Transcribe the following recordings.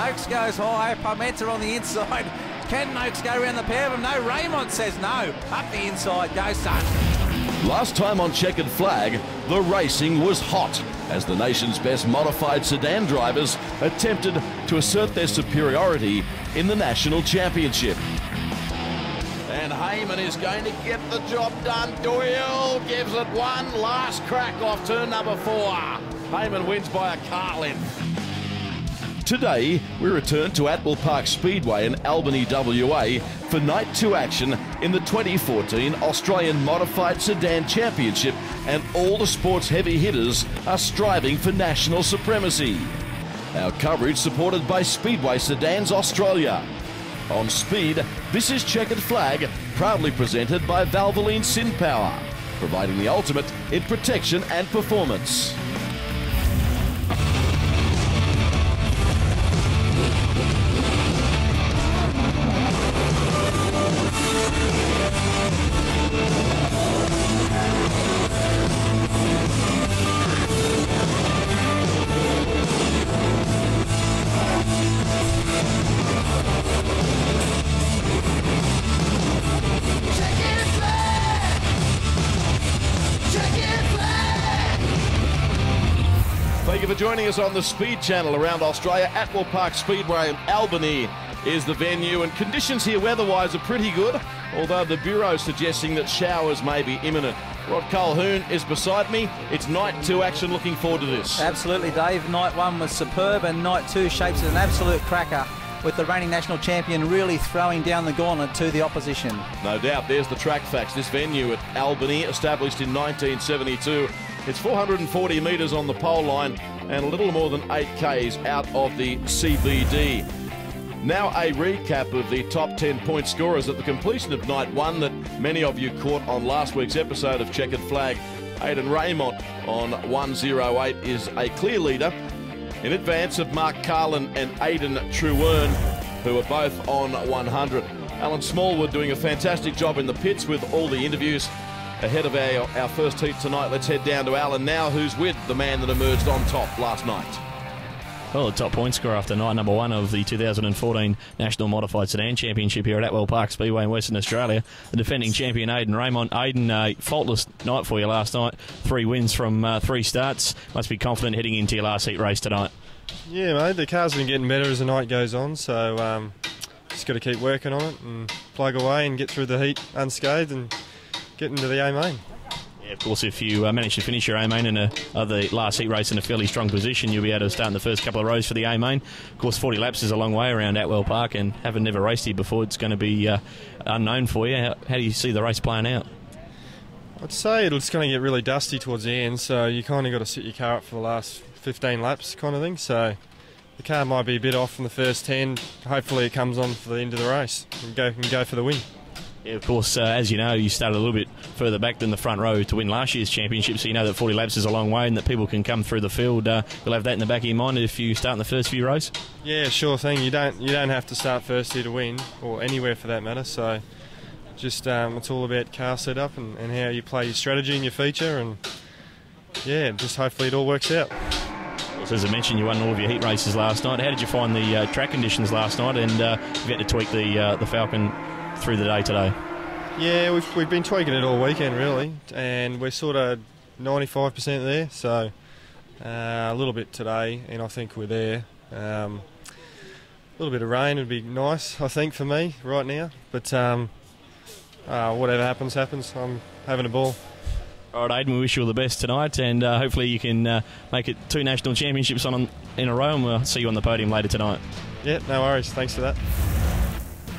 Noakes goes high. Parmenter on the inside. Can Noakes go around the pair of them? No, Raymond says no. Up the inside goes Sun. Last time on Checkered Flag, the racing was hot as the nation's best modified sedan drivers attempted to assert their superiority in the National Championship. And Heyman is going to get the job done. Doyle gives it one last crack off turn number 4. Heyman wins by a car length. Today, we return to Atwell Park Speedway in Albany, WA for Night 2 action in the 2014 Australian Modified Sedan Championship, and all the sport's heavy hitters are striving for national supremacy. Our coverage supported by Speedway Sedans Australia. On Speed, this is Checkered Flag, proudly presented by Valvoline Sin Power, providing the ultimate in protection and performance. Thank you for joining us on the Speed Channel around Australia. Atwell Park Speedway in Albany is the venue, and conditions here weather-wise are pretty good, although the Bureau is suggesting that showers may be imminent. Rod Colquhoun is beside me. It's Night 2 action. Looking forward to this. Absolutely, Dave. Night 1 was superb, and Night 2 shapes as an absolute cracker, with the reigning national champion really throwing down the gauntlet to the opposition. No doubt. There's the track facts. This venue at Albany, established in 1972. It's 440 metres on the pole line and a little more than 8 Ks out of the CBD. Now a recap of the top 10 point scorers at the completion of Night 1 that many of you caught on last week's episode of Checkered Flag. Aidan Raymond on 108 is a clear leader in advance of Mark Carlin and Aidan Truern, who are both on 100. Alan Smallwood doing a fantastic job in the pits with all the interviews. Ahead of our first heat tonight, let's head down to Alan now, who's with the man that emerged on top last night. Well, the top point scorer after night number 1 of the 2014 National Modified Sedan Championship here at Atwell Park Speedway in Western Australia, the defending champion Aidan Raymond. Aidan, a faultless night for you last night. 3 wins from 3 starts. Must be confident heading into your last heat race tonight. Yeah, mate, the car's been getting better as the night goes on, so just got to keep working on it and plug away and get through the heat unscathed and get into the A-main. Yeah, of course, if you manage to finish your A-main in the last heat race in a fairly strong position, you'll be able to start in the first couple of rows for the A-main. Of course, 40 laps is a long way around Atwell Park, and having never raced here before, it's going to be unknown for you. How do you see the race playing out? I'd say it's going to get really dusty towards the end, so you kind of got to sit your car up for the last 15 laps kind of thing. So the car might be a bit off from the first 10. Hopefully it comes on for the end of the race and go for the win. Yeah, of course, as you know, you started a little bit further back than the front row to win last year's championship, so you know that 40 laps is a long way and that people can come through the field. You'll have that in the back of your mind if you start in the first few rows? Yeah, sure thing. You don't have to start first here to win, or anywhere for that matter, so just it's all about car setup and how you play your strategy and your feature, and yeah, just hopefully it all works out. So as I mentioned, you won all of your heat races last night. How did you find the track conditions last night, and have you had to tweak the Falcon through the day today? Yeah, we've been tweaking it all weekend really, and we're sort of 95% there, so a little bit today, and I think we're there. A little bit of rain would be nice, I think, for me right now, but whatever happens, I'm having a ball. All right, Aidan, we wish you all the best tonight, and hopefully you can make it 2 national championships in a row, and we'll see you on the podium later tonight. Yeah, no worries, thanks for that.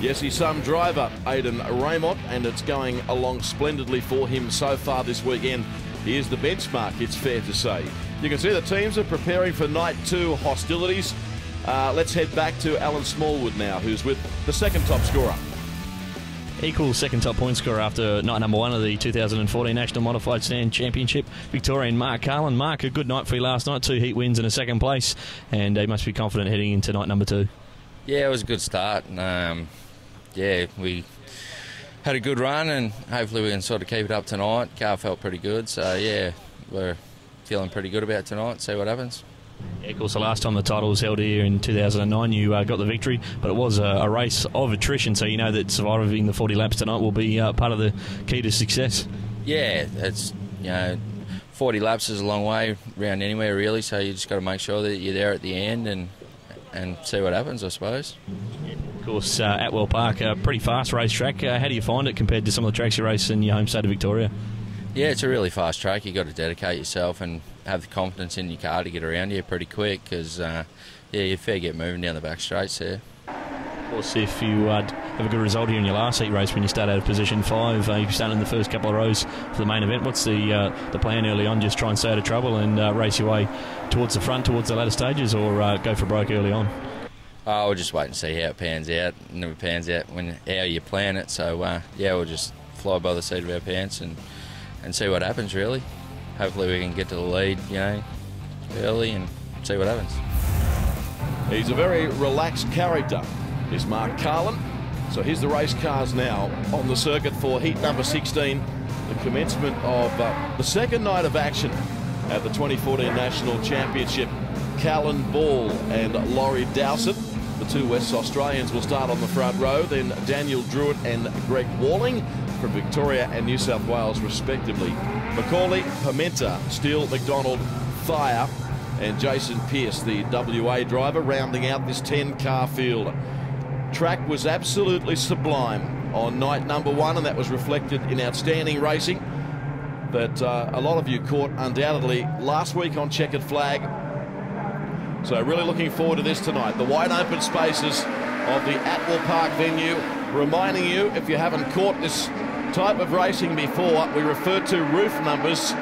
Yes, he's some driver, Aidan Raymond, and it's going along splendidly for him so far this weekend. He is the benchmark, it's fair to say. You can see the teams are preparing for Night 2 hostilities. Let's head back to Alan Smallwood now, who's with the second top scorer. Equal second top point scorer after night number 1 of the 2014 National Modified Sedan Championship, Victorian Mark Carlin. Mark, a good night for you last night, 2 heat wins and a second place, and he must be confident heading into night number 2. Yeah, it was a good start. Yeah, we had a good run, and hopefully we can sort of keep it up tonight. Car felt pretty good, so yeah, we're feeling pretty good about tonight. See what happens. Yeah, of course, the last time the title was held here in 2009, you got the victory, but it was a race of attrition, so you know that surviving the 40 laps tonight will be part of the key to success. Yeah, it's, 40 laps is a long way round anywhere, really, so you just got to make sure that you're there at the end and see what happens, I suppose. Of course, Atwell Park, a pretty fast racetrack. How do you find it compared to some of the tracks you race in your home state of Victoria? Yeah, it's a really fast track. You've got to dedicate yourself and have the confidence in your car to get around here pretty quick because, you fair get moving down the back straights there. Of course, if you have a good result here in your last heat race when you start out of position 5, you start in the first couple of rows for the main event. What's the plan early on? Just try and stay out of trouble and race your way towards the front, towards the latter stages, or go for broke early on? We'll just wait and see how it pans out. It never pans out how you plan it. So, we'll just fly by the seat of our pants and see what happens, really. Hopefully we can get to the lead, early and see what happens. He's a very relaxed character, is Mark Carlin. So here's the race cars now on the circuit for heat number 16, the commencement of the second night of action at the 2014 National Championship. Callan Ball and Laurie Dowsett, the two West Australians, will start on the front row. Then Daniel Druitt and Greg Walling from Victoria and New South Wales respectively. Macaulay, Pimenta, Steele, McDonald, Thayer and Jason Pearce, the WA driver, rounding out this 10-car field. Track was absolutely sublime on night number 1, and that was reflected in outstanding racing that a lot of you caught undoubtedly last week on Checkered Flag. So really looking forward to this tonight. The wide open spaces of the Atwell Park venue, reminding you, if you haven't caught this type of racing before, we refer to roof numbers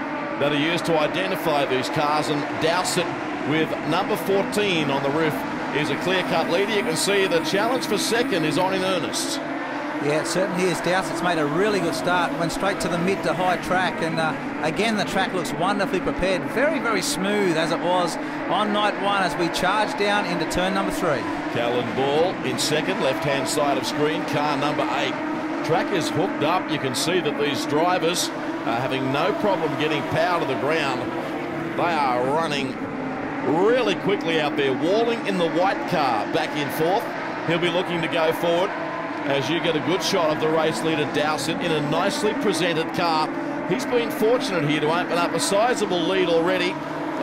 that are used to identify these cars, and Dowsett with number 14 on the roof is a clear-cut leader. You can see the challenge for second is on in earnest. Yeah, it certainly is. Dowsett's made a really good start, went straight to the mid to high track, and again the track looks wonderfully prepared. Very, very smooth as it was on night 1 as we charge down into turn number 3. Callan Ball in second, left-hand side of screen, car number 8. Track is hooked up. You can see that these drivers are having no problem getting power to the ground. They are running really quickly out there. Walling in the white car back in 4th. He'll be looking to go forward as you get a good shot of the race leader Dowsett in a nicely presented car. He's been fortunate here to open up a sizable lead already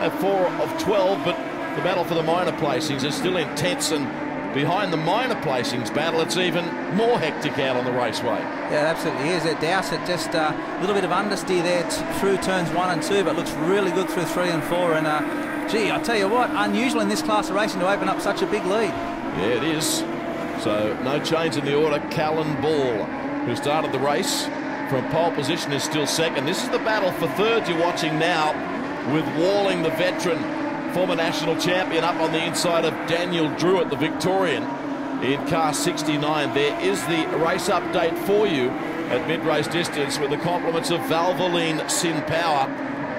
at 4 of 12, but the battle for the minor placings is still intense, and behind the minor placings battle, it's even more hectic out on the raceway. Yeah, it absolutely is. Dowsett just a little bit of understeer there through turns 1 and 2, but looks really good through 3 and 4. And gee, I tell you what, unusual in this class of racing to open up such a big lead. Yeah, it is. So no change in the order. Callan Ball, who started the race from pole position, is still second. This is the battle for third you're watching now, with Walling, the veteran, former national champion, up on the inside of Daniel Druitt, the Victorian, in car 69. There is the race update for you at mid-race distance with the compliments of Valvoline Sin Power.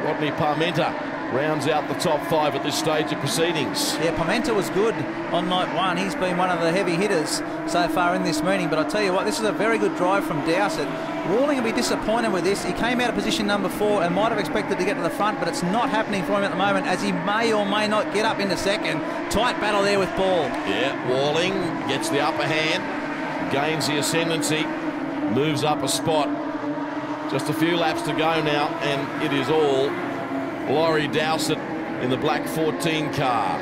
Rodney Pimenta rounds out the top 5 at this stage of proceedings. Yeah, Pimenta was good on night 1. He's been one of the heavy hitters so far in this meeting, but I tell you what, this is a very good drive from Dowsett. Walling will be disappointed with this. He came out of position number 4 and might have expected to get to the front, but it's not happening for him at the moment, as he may or may not get up into second. Tight battle there with Ball. Yeah, Walling gets the upper hand, gains the ascendancy, moves up a spot. Just a few laps to go now, and it is all Laurie Dowsett in the black 14 car.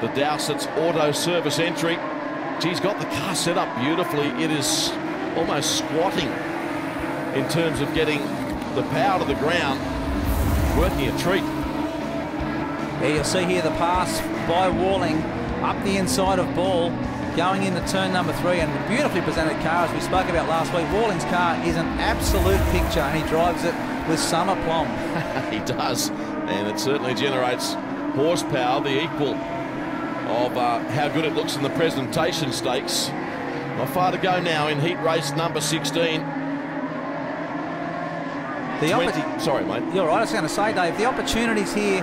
The Dowsett's auto service entry. She's got the car set up beautifully. It is almost squatting in terms of getting the power to the ground. Working a treat. Yeah, you'll see here the pass by Walling up the inside of Ball, going into turn number 3, and a beautifully presented car, as we spoke about last week. Walling's car is an absolute picture, and he drives it with some aplomb. He does, and it certainly generates horsepower, the equal of how good it looks in the presentation stakes. Not far to go now in heat race number 16. Sorry, mate. You're right. I was going to say, Dave, the opportunities here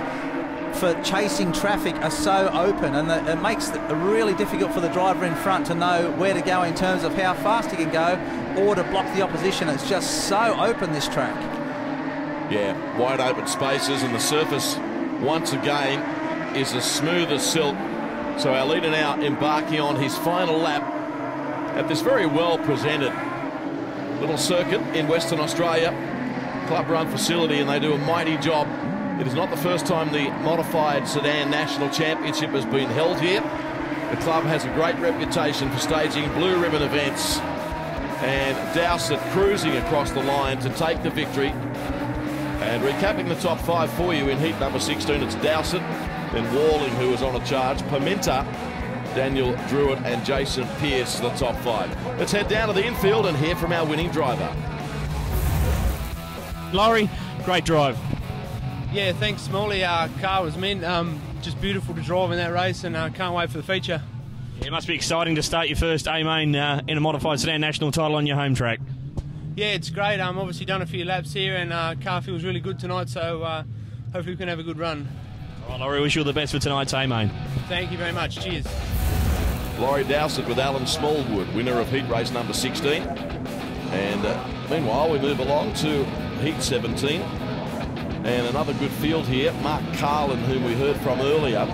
for chasing traffic are so open, and it makes it really difficult for the driver in front to know where to go in terms of how fast he can go or to block the opposition. It's just so open, this track. Yeah, wide open spaces, and the surface once again is as smooth as silk. So our leader now embarking on his final lap at this very well presented little circuit in Western Australia, club run facility, and they do a mighty job. It is not the first time the Modified Sedan National Championship has been held here. The club has a great reputation for staging blue ribbon events, and Dowsett cruising across the line to take the victory. And recapping the top 5 for you in heat number 16, it's Dowsett, then Walling, who was on a charge, Pimenta, Daniel Druitt and Jason Pearce, the top 5. Let's head down to the infield and hear from our winning driver. Laurie, great drive. Yeah, thanks, Smalley. Car was mint. Just beautiful to drive in that race, and can't wait for the feature. Yeah, it must be exciting to start your first A-Main in a Modified Sedan National title on your home track. Yeah, it's great. Obviously done a few laps here, and car feels really good tonight, so hopefully we can have a good run. All right, Laurie, wish you all the best for tonight's A-Main. Thank you very much. Cheers. Laurie Dowsett with Alan Smallwood, winner of heat race number 16. And meanwhile, we move along to heat 17. And another good field here. Mark Carlin, whom we heard from earlier,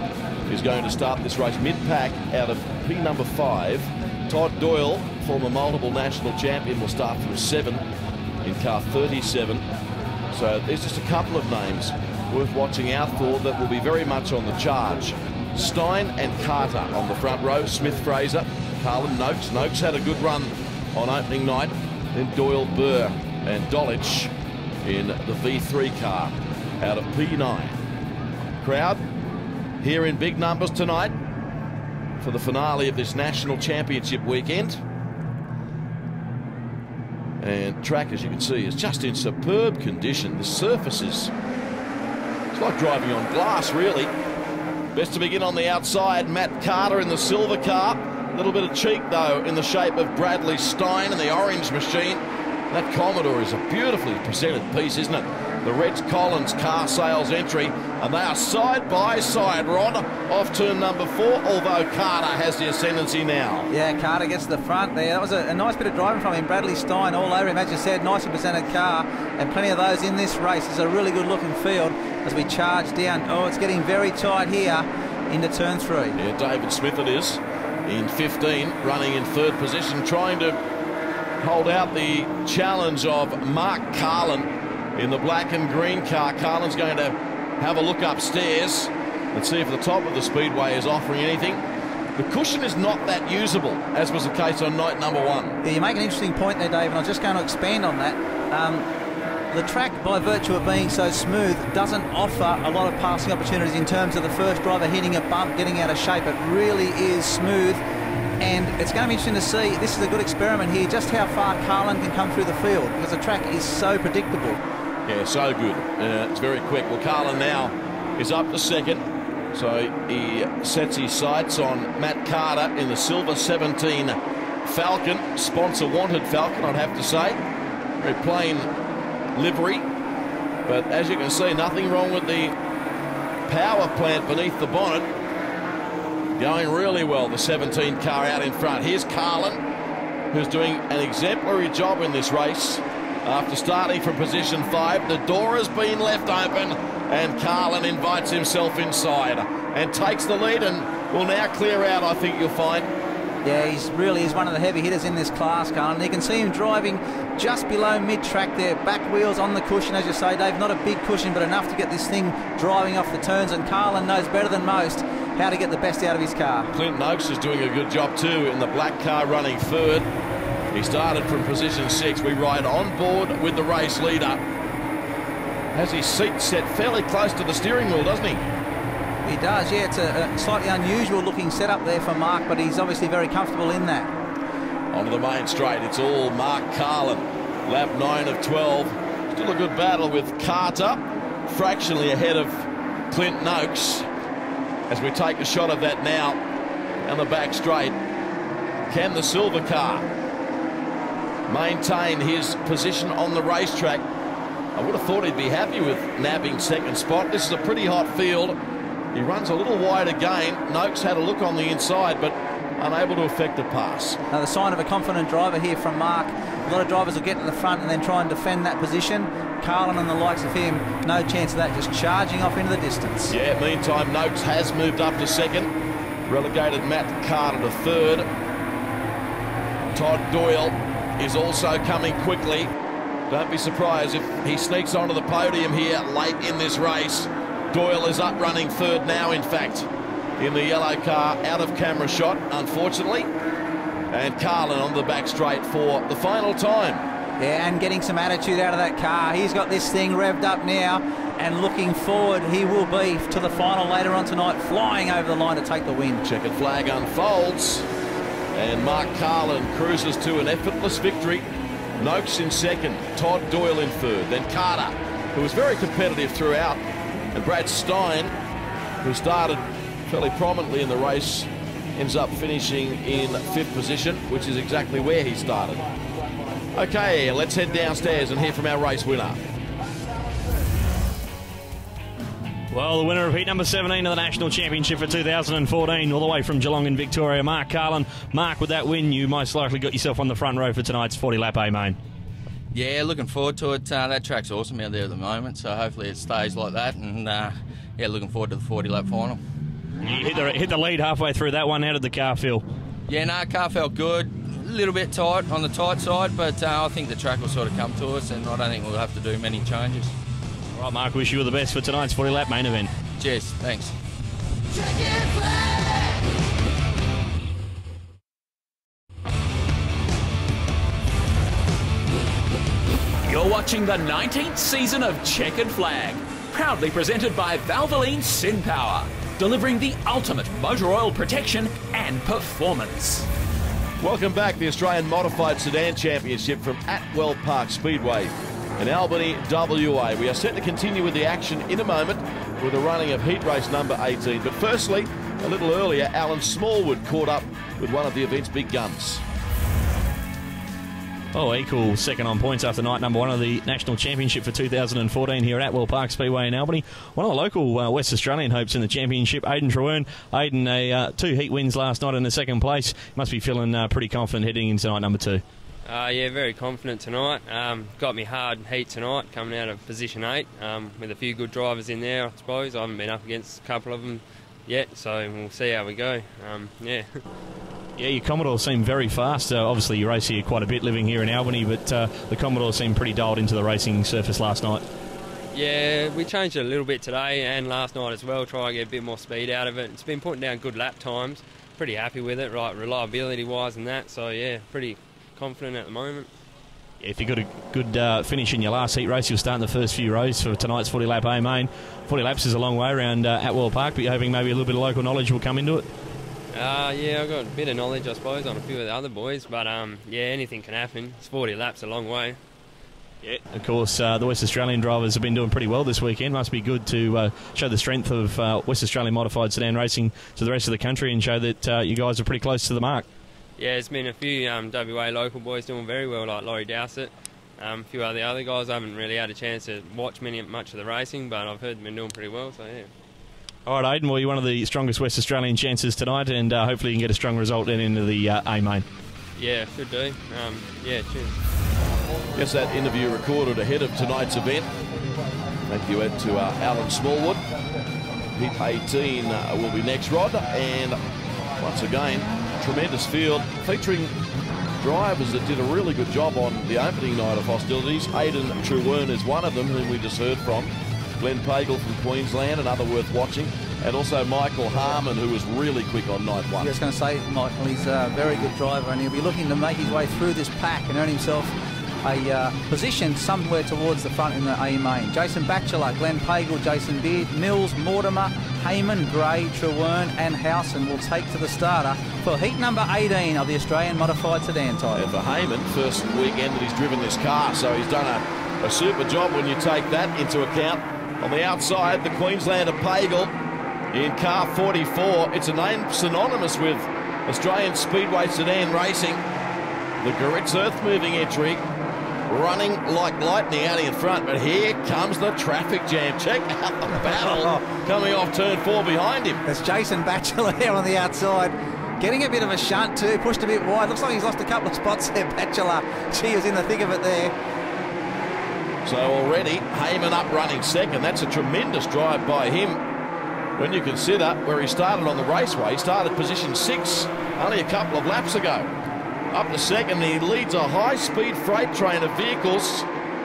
is going to start this race mid-pack out of P number 5. Todd Doyle, former multiple national champion, will start from 7 in car 37. So there's just a couple of names worth watching out for that will be very much on the charge. Stein and Carter on the front row. Smith, Fraser, Carlin, Noakes. Noakes had a good run on opening night. Then Doyle, Burr and Dolic in the V3 car out of P9. Crowd here in big numbers tonight for the finale of this national championship weekend. And track, as you can see, is just in superb condition. The surface is, it's like driving on glass, really. Best to begin on the outside. Matt Carter in the silver car. A little bit of cheek, though, in the shape of Bradley Stein in the orange machine. That Commodore is a beautifully presented piece, isn't it? The Reg Collins car sales entry, and they are side by side, Ron, off turn number 4, although Carter has the ascendancy now. Yeah, Carter gets to the front there. That was a nice bit of driving from him. Bradley Stein all over him, as you said, nicely presented car, and plenty of those in this race. It's a really good looking field as we charge down. Oh, it's getting very tight here into turn 3. Yeah, David Smith it is, in 15, running in 3rd position, trying to hold out the challenge of Mark Carlin in the black and green car. Carlin's going to have a look upstairs and see if the top of the speedway is offering anything. The cushion is not that usable, as was the case on night number 1. Yeah, you make an interesting point there, Dave, and I'm just going to expand on that. The track, by virtue of being so smooth, doesn't offer a lot of passing opportunities in terms of the first driver hitting a bump, getting out of shape. It really is smooth. And it's going to be interesting to see, this is a good experiment here, just how far Carlin can come through the field, because the track is so predictable. Yeah, so good. It's very quick. Well, Carlin now is up to 2nd. So he sets his sights on Matt Carter in the silver 17 Falcon. Sponsor wanted Falcon, I'd have to say. Very plain livery. But as you can see, nothing wrong with the power plant beneath the bonnet. Going really well, the 17 car out in front. Here's Carlin, who's doing an exemplary job in this race. After starting from position 5, the door has been left open, and Carlin invites himself inside and takes the lead and will now clear out, I think you'll find. Yeah, he's really is one of the heavy hitters in this class, Carlin. You can see him driving just below mid-track there. Back wheels on the cushion, as you say, Dave. Not a big cushion, but enough to get this thing driving off the turns, and Carlin knows better than most how to get the best out of his car. Clint Noakes is doing a good job too in the black car, running 3rd. He started from position 6. We ride on board with the race leader. Has his seat set fairly close to the steering wheel, doesn't he? He does, yeah. It's a slightly unusual looking setup there for Mark, but he's obviously very comfortable in that. Onto the main straight, it's all Mark Carlin. Lap 9 of 12. Still a good battle with Carter, fractionally ahead of Clint Noakes. As we take a shot of that now, and the back straight. Can the silver car maintain his position on the racetrack? I would have thought he'd be happy with nabbing 2nd spot. This is a pretty hot field. He runs a little wide again. Noakes had a look on the inside, but unable to effect a pass. Now the sign of a confident driver here from Mark. A lot of drivers will get to the front and then try and defend that position. Carlin and the likes of him, no chance of that, just charging off into the distance. Yeah, meantime, Noakes has moved up to second. Relegated Matt Carter to third. Todd Doyle is also coming quickly. Don't be surprised if he sneaks onto the podium here late in this race. Doyle is up running third now, in fact, in the yellow car, out of camera shot, unfortunately. And Carlin on the back straight for the final time. Yeah, and getting some attitude out of that car. He's got this thing revved up now, and looking forward, he will be to the final later on tonight, flying over the line to take the win. Checkered flag unfolds, and Mark Carlin cruises to an effortless victory. Noakes in second, Todd Doyle in third, then Carter, who was very competitive throughout, and Brad Stein, who started fairly prominently in the race, ends up finishing in 5th position, which is exactly where he started. Okay, let's head downstairs and hear from our race winner. Well, the winner of heat number 17 of the National Championship for 2014, all the way from Geelong in Victoria, Mark Carlin. Mark, with that win, you most likely got yourself on the front row for tonight's 40-lap A main. Yeah, looking forward to it. That track's awesome out there at the moment, so hopefully it stays like that. And yeah, looking forward to the 40-lap final. You hit the lead halfway through that one. How did the car feel? Yeah, car felt good. A little bit tight, on the tight side, but I think the track will sort of come to us, and I don't think we'll have to do many changes. All right, Mark, wish you all the best for tonight's 40-lap main event. Cheers, thanks. You're watching the 19th season of Checkered Flag, proudly presented by Valvoline Sin Power, delivering the ultimate motor oil protection and performance. Welcome back, the Australian Modified Sedan Championship from Atwell Park Speedway in Albany, WA. We are set to continue with the action in a moment with the running of heat race number 18. But firstly, a little earlier, Alan Smallwood caught up with one of the event's big guns. Oh, equal second on points after night number 1 of the National Championship for 2014 here at Atwell Park Speedway in Albany. One of the local West Australian hopes in the championship, Aidan Trewern. Aidan, 2 heat wins last night in the second place. Must be feeling pretty confident heading into night number 2. Yeah, very confident tonight. Got me hard heat tonight, coming out of position 8 with a few good drivers in there, I suppose. I haven't been up against a couple of them yet, so we'll see how we go. Yeah. Yeah, your Commodore seemed very fast. Obviously, you race here quite a bit living here in Albany, but the Commodore seemed pretty dialed into the racing surface last night. Yeah, we changed it a little bit today and last night as well, try and get a bit more speed out of it. It's been putting down good lap times. Pretty happy with it, right, reliability-wise and that. So, yeah, pretty confident at the moment. Yeah, if you got a good finish in your last heat race, you'll start in the first few rows for tonight's 40-lap A main. 40 laps is a long way around Atwell Park, but you're hoping maybe a little bit of local knowledge will come into it? Yeah, I've got a bit of knowledge, I suppose, on a few of the other boys, but yeah, anything can happen. It's 40 laps, a long way. Yeah, of course, the West Australian drivers have been doing pretty well this weekend. Must be good to show the strength of West Australian modified sedan racing to the rest of the country and show that you guys are pretty close to the mark. Yeah, there's been a few WA local boys doing very well, like Laurie Dowsett. A few of the other guys I haven't really had a chance to watch much of the racing, but I've heard they've been doing pretty well, so yeah. All right, Aidan, well, you're one of the strongest West Australian chances tonight, and hopefully you can get a strong result then into the A main. Yeah, should do. Yeah, cheers. Yes, that interview recorded ahead of tonight's event. Thank you, Ed, to Alan Smallwood. Heat 18 will be next, Rod, and once again, tremendous field featuring drivers that did a really good job on the opening night of hostilities. Aidan Trewern is one of them, whom we just heard from. Glenn Pagel from Queensland, another worth watching, and also Michael Harmon, who was really quick on night 1. I was going to say, Michael, he's a very good driver, and he'll be looking to make his way through this pack and earn himself a position somewhere towards the front in the A main. Jason Batchelor, Glenn Pagel, Jason Beard, Mills, Mortimer, Heyman, Gray, Trewern and Howson will take to the starter for heat number 18 of the Australian Modified Sedan title. And for Heyman, first weekend that he's driven this car, so he's done a super job when you take that into account. On the outside, the Queenslander Pagel in car 44. It's a name synonymous with Australian Speedway Sedan racing. The Goritz earth-moving entry, running like lightning out in front. But here comes the traffic jam. Check out the battle coming off turn 4 behind him. There's Jason Batchelor there on the outside. Getting a bit of a shunt too, pushed a bit wide. Looks like he's lost a couple of spots there, Bachelor. She was in the thick of it there. So already, Heyman up running second. That's a tremendous drive by him. When you consider where he started on the raceway, he started position 6 only a couple of laps ago. Up to second, he leads a high-speed freight train of vehicles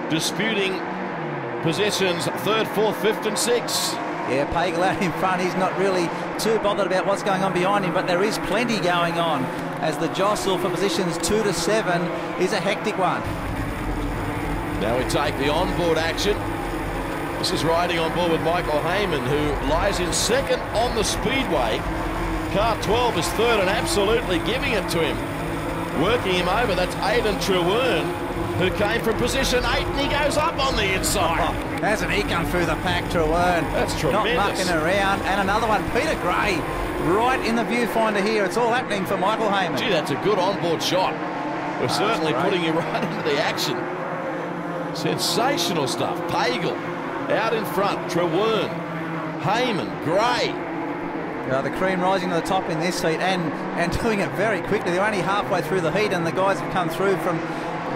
disputing positions 3rd, 4th, 5th and 6th. Yeah, Pagel out in front. He's not really too bothered about what's going on behind him, but there is plenty going on as the jostle for positions 2 to 7 is a hectic one. Now we take the onboard action. This is riding on board with Michael Heyman, who lies in second on the speedway. Car 12 is third and absolutely giving it to him. Working him over, that's Aidan Truern, who came from position 8, and he goes up on the inside. Oh, hasn't he come through the pack, Truern? That's tremendous. Not mucking around. And another one, Peter Gray, right in the viewfinder here. It's all happening for Michael Heyman. Gee, that's a good onboard shot. We're certainly putting you right into the action. Sensational stuff. Pagel out in front. Truern, Heyman, Gray. The cream rising to the top in this heat and doing it very quickly. They're only halfway through the heat and the guys have come through from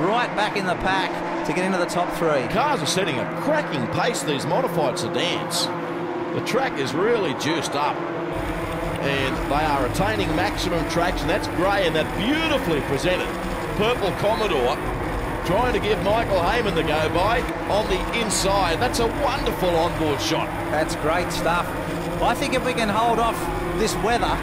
right back in the pack to get into the top 3. Cars are setting a cracking pace, these modified sedans. The track is really juiced up and they are attaining maximum traction. That's Gray and that beautifully presented purple Commodore trying to give Michael Heyman the go-by on the inside. That's a wonderful onboard shot. That's great stuff. I think if we can hold off this weather,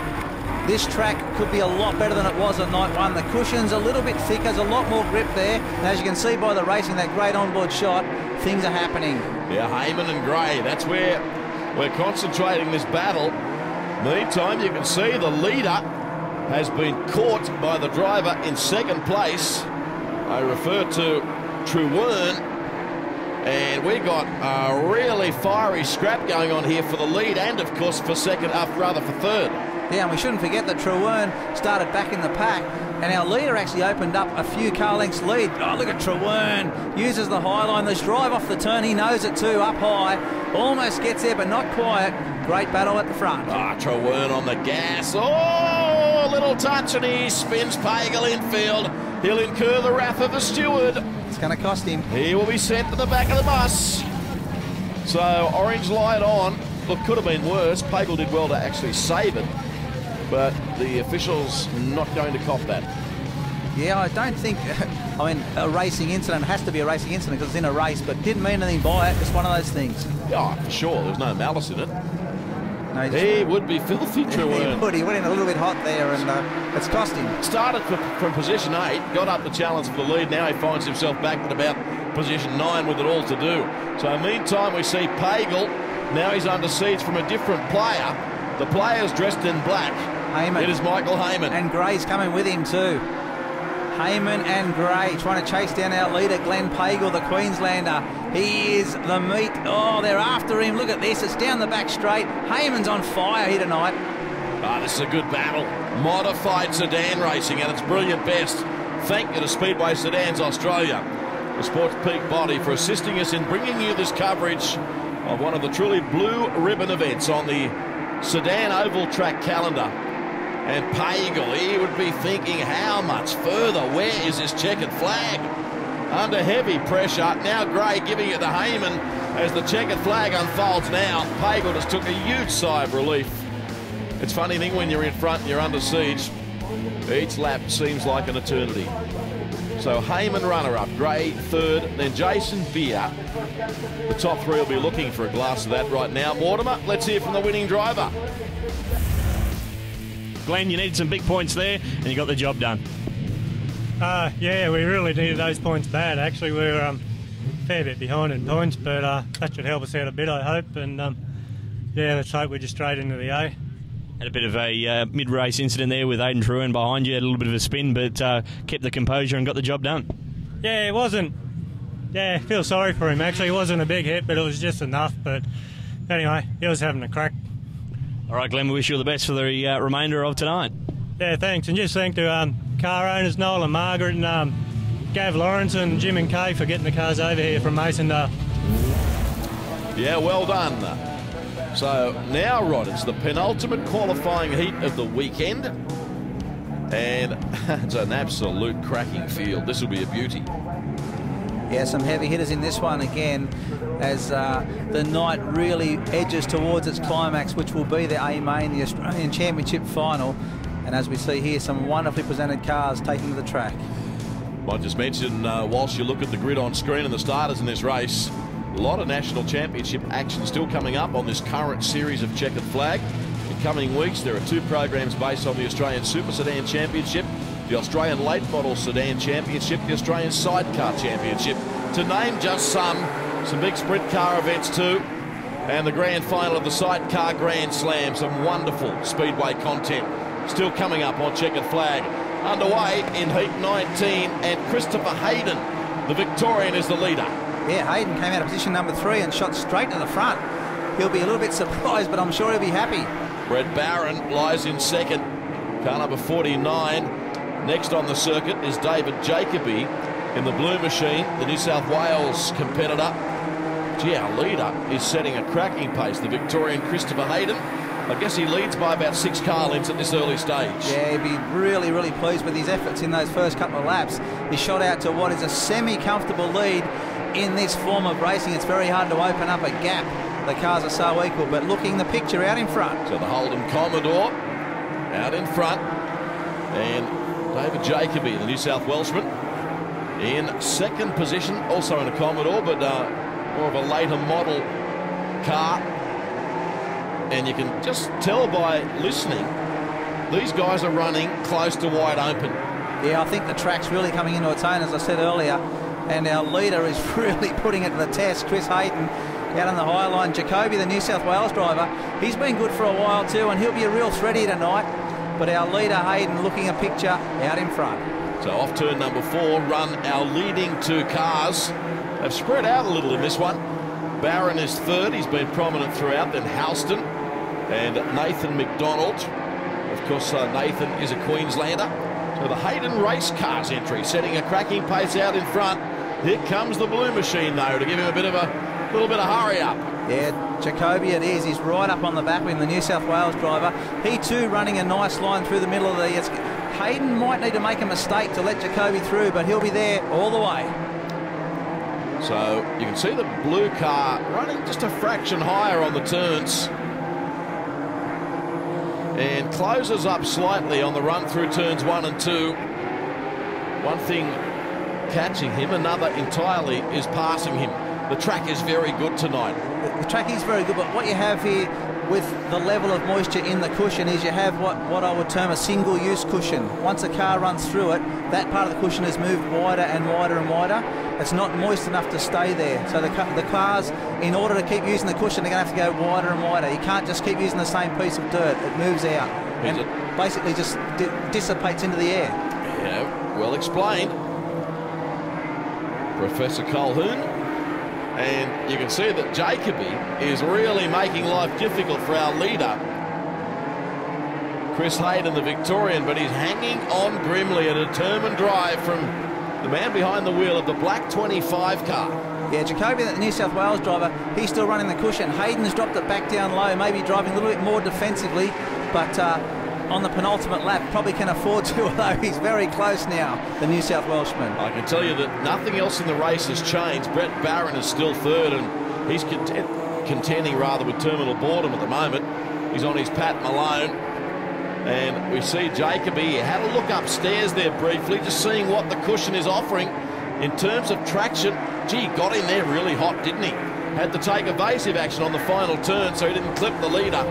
this track could be a lot better than it was at night 1. The cushion's a little bit thicker, there's a lot more grip there. And as you can see by the racing, that great onboard shot, things are happening. Yeah, Heyman and Gray, that's where we're concentrating this battle. Meantime, you can see the leader has been caught by the driver in second place. I refer to Truern. And we got a really fiery scrap going on here for the lead and, of course, for second, rather for third. Yeah, and we shouldn't forget that Truern started back in the pack, and our leader actually opened up a few car lengths lead. Oh, look at Truern. Uses the high line. This drive off the turn, he knows it too, up high. Almost gets there, but not quite. Great battle at the front. Ah, Truern on the gas. Oh, a little touch, and he spins Pagel infield. He'll incur the wrath of the steward. It's going to cost him. He will be sent to the back of the bus. So, orange light on. Look, could have been worse. Pagel did well to actually save it. But the officials not going to cop that. Yeah, I don't think... I mean, a racing incident has to be a racing incident because it's in a race, but didn't mean anything by it. It's one of those things. Yeah, for sure. There's no malice in it. No, he would be filthy, Truern. He would. He went in a little bit hot there, and it's cost him. Started from position 8, got up the challenge for the lead. Now he finds himself back at about position 9 with it all to do. So meantime, we see Pagel. Now he's under siege from a different player. The player's dressed in black. Heyman. It is Michael Heyman. And Gray's coming with him too. Heyman and Gray trying to chase down our leader, Glenn Pagel, the Queenslander. He is the meat. Oh, they're after him. Look at this. It's down the back straight. Heyman's on fire here tonight. Ah, this is a good battle. Modified sedan racing at its brilliant best. Thank you to Speedway Sedans Australia, the Sports Peak body, for assisting us in bringing you this coverage of one of the truly blue ribbon events on the Sedan Oval Track calendar. And Pagel, he would be thinking, how much further? Where is this checkered flag? Under heavy pressure. Now Gray giving it to Heyman as the checkered flag unfolds now. Pagel just took a huge sigh of relief. It's a funny thing when you're in front and you're under siege. Each lap seems like an eternity. So Heyman runner-up, Gray third, then Jason Beer. The top 3 will be looking for a glass of that right now. Mortimer, let's hear from the winning driver. Glenn, you needed some big points there, and you got the job done. Yeah, we really needed those points bad. Actually, we were a fair bit behind in points, but that should help us out a bit, I hope. And yeah, let's hope we're just straight into the A. Had a bit of a mid-race incident there with Aidan Truern behind you, had a little bit of a spin, but kept the composure and got the job done. Yeah, it wasn't... Yeah, I feel sorry for him, actually. It wasn't a big hit, but it was just enough. But anyway, he was having a crack. All right, Glenn, we wish you all the best for the remainder of tonight. Yeah, thanks. And just thank to car owners, Noel and Margaret, and Gav Lawrence and Jim and Kay for getting the cars over here from Masondale. Yeah, well done. So now, Rod, it's the penultimate qualifying heat of the weekend. And it's an absolute cracking field. This will be a beauty. Yeah, some heavy hitters in this one again as the night really edges towards its climax, which will be the A-Main, the Australian Championship final. And as we see here, some wonderfully presented cars taking to the track. I just mentioned, whilst you look at the grid on screen and the starters in this race, a lot of national championship action still coming up on this current series of checkered flag. In coming weeks, there are 2 programs based on the Australian Super Sedan Championship, the Australian Late Model Sedan Championship, the Australian Sidecar Championship, to name just some big sprint car events too, and the grand final of the Sidecar Grand Slam. Some wonderful speedway content still coming up on checkered flag. Underway in Heat 19, and Christopher Hayden, the Victorian, is the leader. Yeah, Hayden came out of position number 3 and shot straight to the front. He'll be a little bit surprised, but I'm sure he'll be happy. Brett Barron lies in second, car number 49. Next on the circuit is David Jacoby in the blue machine, the New South Wales competitor. Gee, our leader is setting a cracking pace, the Victorian Christopher Hayden. I guess he leads by about 6 car lengths at this early stage. Yeah, he'd be really, really pleased with his efforts in those first couple of laps. He shot out to what is a semi-comfortable lead in this form of racing. It's very hard to open up a gap. The cars are so equal, but looking the picture out in front. So the Holden Commodore out in front, and David Jacoby, the New South Welshman, in second position, also in a Commodore, but more of a later model car. And you can just tell by listening, these guys are running close to wide open. Yeah, I think the track's really coming into its own, as I said earlier, and our leader is really putting it to the test. Chris Hayden out on the high line. Jacoby, the New South Wales driver, he's been good for a while too, and he'll be a real threat here tonight. But our leader, Hayden, looking a picture out in front. So off turn number 4, run our leading 2 cars. They've spread out a little in this one. Barron is third. He's been prominent throughout. Then Houston and Nathan McDonald. Of course, Nathan is a Queenslander. So the Hayden race cars entry, setting a cracking pace out in front. Here comes the blue machine, though, to give him a little bit of hurry up. Yeah, Jacoby it is. He's right up on the back with him, the New South Wales driver. He too running a nice line through the middle of the... Hayden might need to make a mistake to let Jacoby through, but he'll be there all the way. So you can see the blue car running just a fraction higher on the turns, and closes up slightly on the run through turns 1 and 2. One thing catching him, another entirely is passing him. The track is very good tonight. The track is very good, but what you have here with the level of moisture in the cushion is you have what I would term a single-use cushion. Once a car runs through it, that part of the cushion is moved wider and wider and wider. It's not moist enough to stay there. So the cars, in order to keep using the cushion, they're going to have to go wider and wider. You can't just keep using the same piece of dirt. It moves out and basically just dissipates into the air. Yeah, well explained, Professor Colhoun. And you can see that Jacoby is really making life difficult for our leader, Chris Hayden, the Victorian, but he's hanging on grimly. A determined drive from the man behind the wheel of the black 25 car. Yeah, Jacoby, the New South Wales driver, he's still running the cushion. Hayden's dropped it back down low, maybe driving a little bit more defensively, but on the penultimate lap probably can afford to, although he's very close now, the New South Welshman. I can tell you that nothing else in the race has changed. Brett Barron is still third, and he's contending rather with terminal boredom at the moment. He's on his Pat Malone, and we see Jacoby. He had a look upstairs there briefly, just seeing what the cushion is offering in terms of traction. Gee, got in there really hot, didn't he? Had to take evasive action on the final turn, so he didn't clip the leader.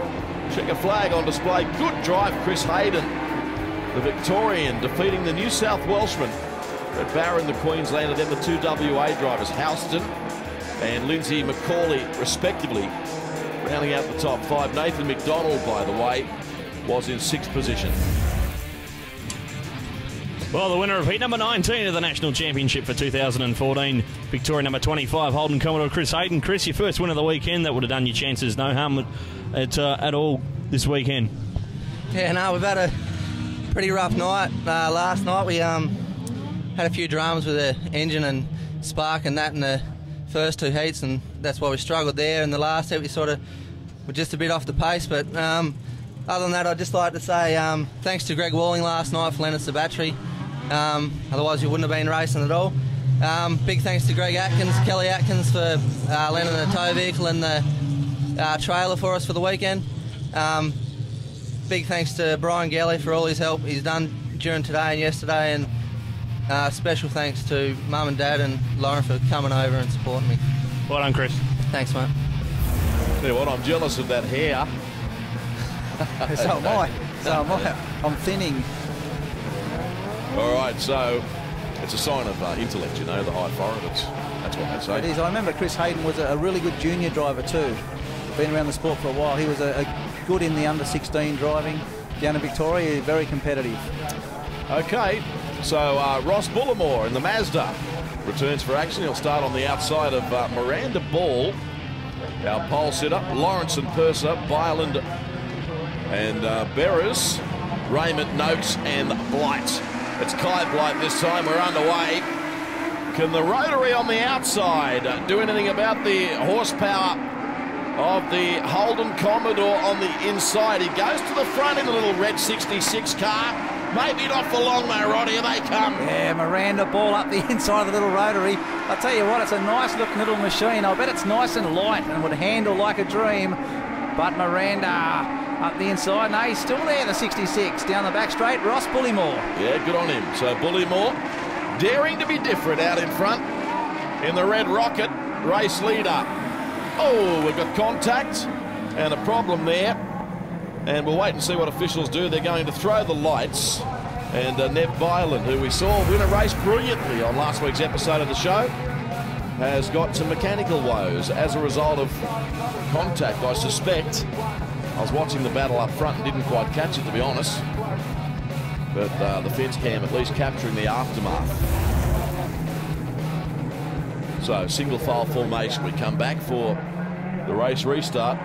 Checker flag on display. Good drive, Chris Hayden, the Victorian, defeating the New South Welshman. Brett Barron, the Queenslander, then the 2 WA drivers, Houston and Lindsay McCauley, respectively, rounding out the top 5. Nathan McDonald, by the way, was in 6th position. Well, the winner of heat number 19 of the National Championship for 2014, Victoria number 25, Holden Commodore Chris Hayden. Chris, your first win of the weekend. That would have done your chances no harm at all this weekend. Yeah, no, we've had a pretty rough night. Last night we had a few dramas with the engine and spark and that in the first 2 heats, and that's why we struggled there. In the last heat we sort of were just a bit off the pace, but other than that, I'd just like to say thanks to Greg Walling last night for lending us the battery. Otherwise, you wouldn't have been racing at all. Big thanks to Greg Atkins, Kelly Atkins, for lending the tow vehicle and the trailer for us for the weekend. Big thanks to Brian Galley for all his help he's done during today and yesterday, and special thanks to Mum and Dad and Lauren for coming over and supporting me. Well done, Chris. Thanks, mate. Tell you what, I'm jealous of that hair. So am I. I'm thinning. All right, so it's a sign of intellect, you know, the high forehead. That's what they say. It is. I remember Chris Hayden was a really good junior driver too. Been around the sport for a while. He was a good in the under-16 driving down in Victoria. Very competitive. Okay, so Ross Bullimore in the Mazda returns for action. He'll start on the outside of Miranda Ball, our pole sitter, Lawrence and Purser, Byland and Berers, Raymond, Noakes and Blight. It's Kai Blight this time. We're underway. Can the rotary on the outside do anything about the horsepower of the Holden Commodore on the inside? He goes to the front in the little red 66 car. Maybe not for long though, Roddy. Here they come. Yeah, Miranda Ball up the inside of the little rotary. I'll tell you what, it's a nice looking little machine. I bet it's nice and light and would handle like a dream. But Miranda up the inside. No, he's still there, the 66. Down the back straight, Ross Bullimore. Yeah, good on him. So Bullimore daring to be different out in front in the red Rocket, race leader. Oh, we've got contact and a problem there. And we'll wait and see what officials do. They're going to throw the lights. And Nev Byland, who we saw win a race brilliantly on last week's episode of the show, has got some mechanical woes as a result of contact, I suspect. I was watching the battle up front and didn't quite catch it, to be honest. But the fence cam at least capturing the aftermath. So, single file formation. We come back for the race restart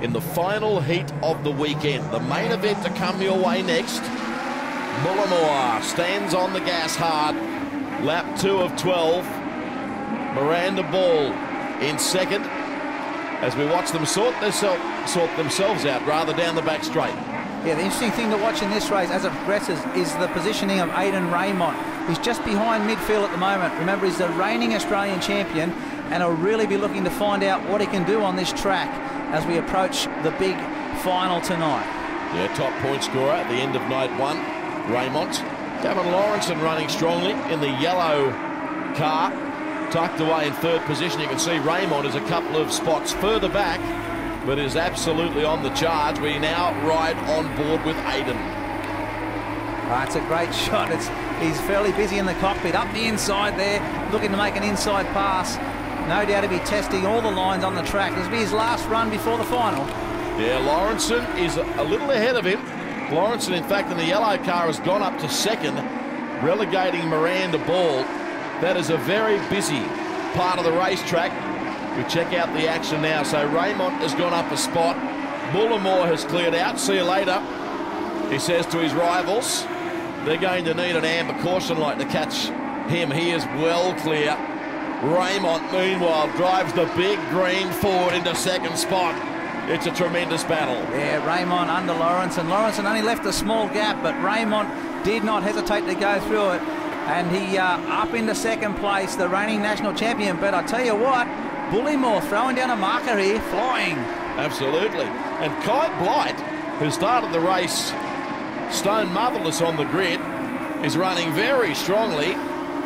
in the final heat of the weekend. The main event to come your way next. Bullimore stands on the gas hard. Lap 2 of 12. Miranda Ball in second as we watch them sort themselves out rather down the back straight. Yeah, the interesting thing to watch in this race as it progresses is the positioning of Aidan Raymond. He's just behind midfield at the moment. Remember, he's the reigning Australian champion, and I'll really be looking to find out what he can do on this track as we approach the big final tonight. Yeah, top point scorer at the end of night 1, Raymond. Gavin Lawrenson running strongly in the yellow car, tucked away in third position. You can see Raymond is a couple of spots further back, but is absolutely on the charge. We now ride on board with Aidan. It's a great shot. He's fairly busy in the cockpit, up the inside there, looking to make an inside pass. No doubt he'll be testing all the lines on the track. This will be his last run before the final. Yeah, Lawrenson is a little ahead of him. Lawrenson, in fact, in the yellow car has gone up to second, relegating Miranda Ball. That is a very busy part of the racetrack. We check out the action now. So Raymond has gone up a spot. Bullimore has cleared out. See you later, he says to his rivals. They're going to need an amber caution light to catch him. He is well clear. Raymond, meanwhile, drives the big green forward into second spot. It's a tremendous battle. Yeah, Raymond under Lawrenson. Lawrenson only left a small gap, but Raymond did not hesitate to go through it. And he up into second place, the reigning national champion. But I tell you what, Bullimore throwing down a marker here, flying. Absolutely. And Kai Blight, who started the race stone motherless on the grid, is running very strongly.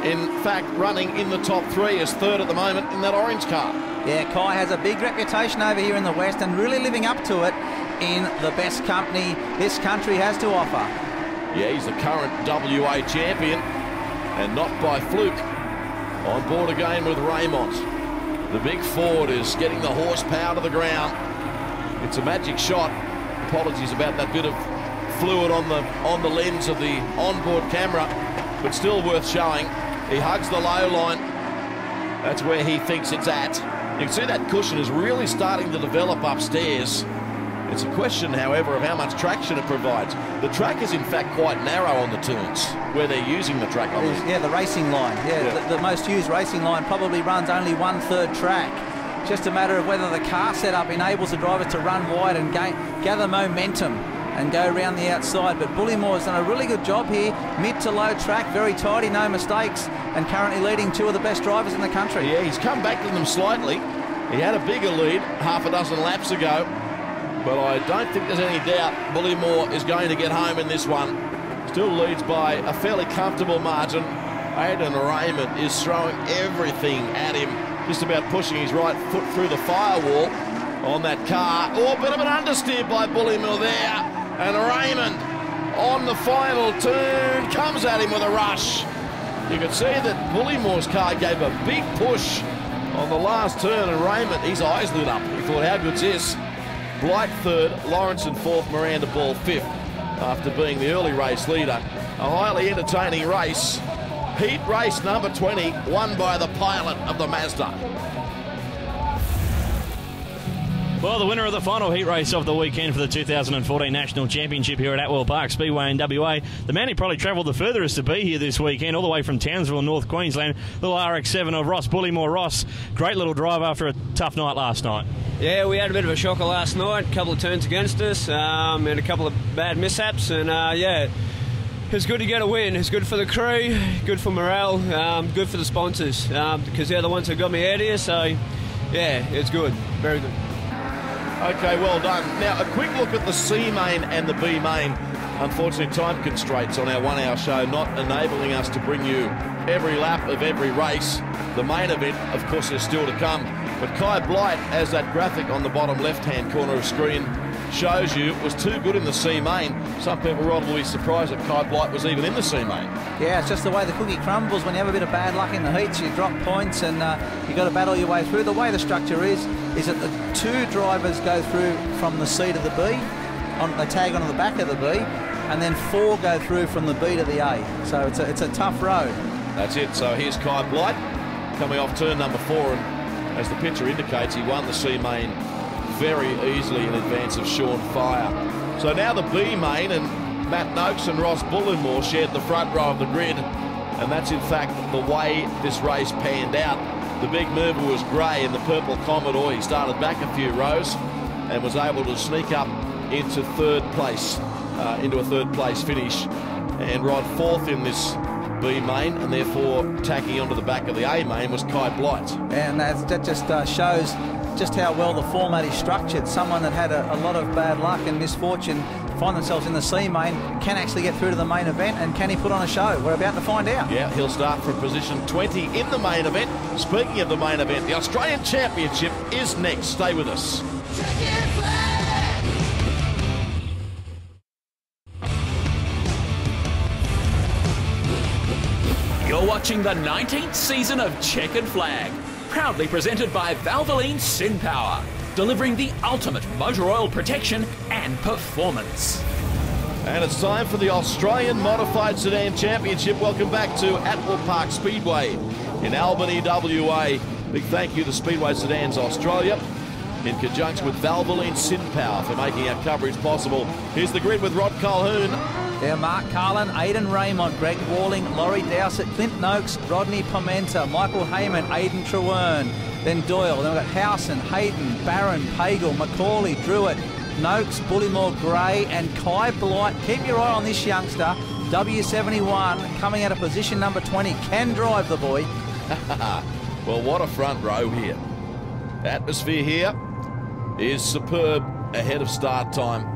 In fact, running in the top 3 as third at the moment in that orange car. Yeah, Kai has a big reputation over here in the West and really living up to it in the best company this country has to offer. Yeah, he's the current WA champion, and not by fluke. On board again with Raymond. The big Ford is getting the horsepower to the ground. It's a magic shot. Apologies about that bit of fluid on the lens of the onboard camera, but still worth showing. He hugs the low line. That's where he thinks it's at. You can see that cushion is really starting to develop upstairs. It's a question, however, of how much traction it provides. The track is, in fact, quite narrow on the turns where they're using the track. Yeah, the racing line. Yeah. The most used racing line probably runs only 1/3 track. Just a matter of whether the car setup enables the drivers to run wide and gather momentum and go around the outside. But Bullymore done a really good job here. Mid to low track, very tidy, no mistakes, and currently leading two of the best drivers in the country. Yeah, he's come back to them slightly. He had a bigger lead half a dozen laps ago, but I don't think there's any doubt Bullymore is going to get home in this one. Still leads by a fairly comfortable margin. Aidan Raymond is throwing everything at him, just about pushing his right foot through the firewall on that car. Oh, a bit of an understeer by Bullymore there. And Raymond on the final turn comes at him with a rush. You can see that Bullymore's car gave a big push on the last turn, and Raymond, his eyes lit up. He thought, how good's this? Blight third, Lawrence in fourth, Miranda Ball fifth, after being the early race leader. A highly entertaining race. Heat race number 20, won by the pilot of the Mazda. Well, the winner of the final heat race of the weekend for the 2014 National Championship here at Atwell Park Speedway in WA, the man who probably travelled the furthest to be here this weekend, all the way from Townsville, North Queensland, little RX-7 of Ross Bullymore. Ross, great little drive after a tough night last night. Yeah, we had a bit of a shocker last night, a couple of turns against us, and a couple of bad mishaps, and yeah, it's good to get a win. It's good for the crew, good for morale, good for the sponsors, because they're the ones who got me out here, so yeah, it's good, very good. Okay, well done. Now, a quick look at the C main and the B main. Unfortunately, time constraints on our 1 hour show not enabling us to bring you every lap of every race. The main event, of course, is still to come. But Kai Blight, as that graphic on the bottom left-hand corner of screen shows you, was too good in the C main. Some people, Rod, will be surprised that Kai Blight was even in the C main. Yeah, it's just the way the cookie crumbles. When you have a bit of bad luck in the heats, you drop points and you've got to battle your way through. The way the structure is that the two drivers go through from the C to the B, they tag onto the back of the B, and then four go through from the B to the A. So it's a tough road. That's it. So here's Kai Blight coming off turn number 4, and as the picture indicates, he won the C main very easily in advance of Sean Fire. So now the B main, and Matt Noakes and Ross Bullymore shared the front row of the grid, and that's in fact the way this race panned out. The big mover was Gray in the purple Commodore. He started back a few rows and was able to sneak up into third place, into a third place finish, and ride fourth in this B main, and therefore tacking onto the back of the A main was Kai Blight. And that just shows just how well the format is structured. Someone that had a lot of bad luck and misfortune find themselves in the C main can actually get through to the main event, and can he put on a show? We're about to find out. Yeah, he'll start from position 20 in the main event. Speaking of the main event, the Australian Championship is next. Stay with us. You're watching the 19th season of Checkered Flag, proudly presented by Valvoline SynPower, delivering the ultimate motor oil protection and performance. And it's time for the Australian Modified Sedan Championship. Welcome back to Atwell Park Speedway in Albany, WA. Big thank you to Speedway Sedans Australia, in conjunction with Valvoline SynPower, for making our coverage possible. Here's the grid with Rod Calhoun. Yeah, Mark Carlin, Aidan Raymond, Greg Walling, Laurie Dowsett, Clint Noakes, Rodney Pimenta, Michael Heyman, Aidan Trewern, then Doyle. Then we've got Howson, Hayden, Barron, Pagel, McCauley, Druitt, Noakes, Bullymore, Gray, and Kai Blight. Keep your eye on this youngster, W71, coming out of position number 20. Can drive the boy. Well, what a front row here. The atmosphere here is superb ahead of start time.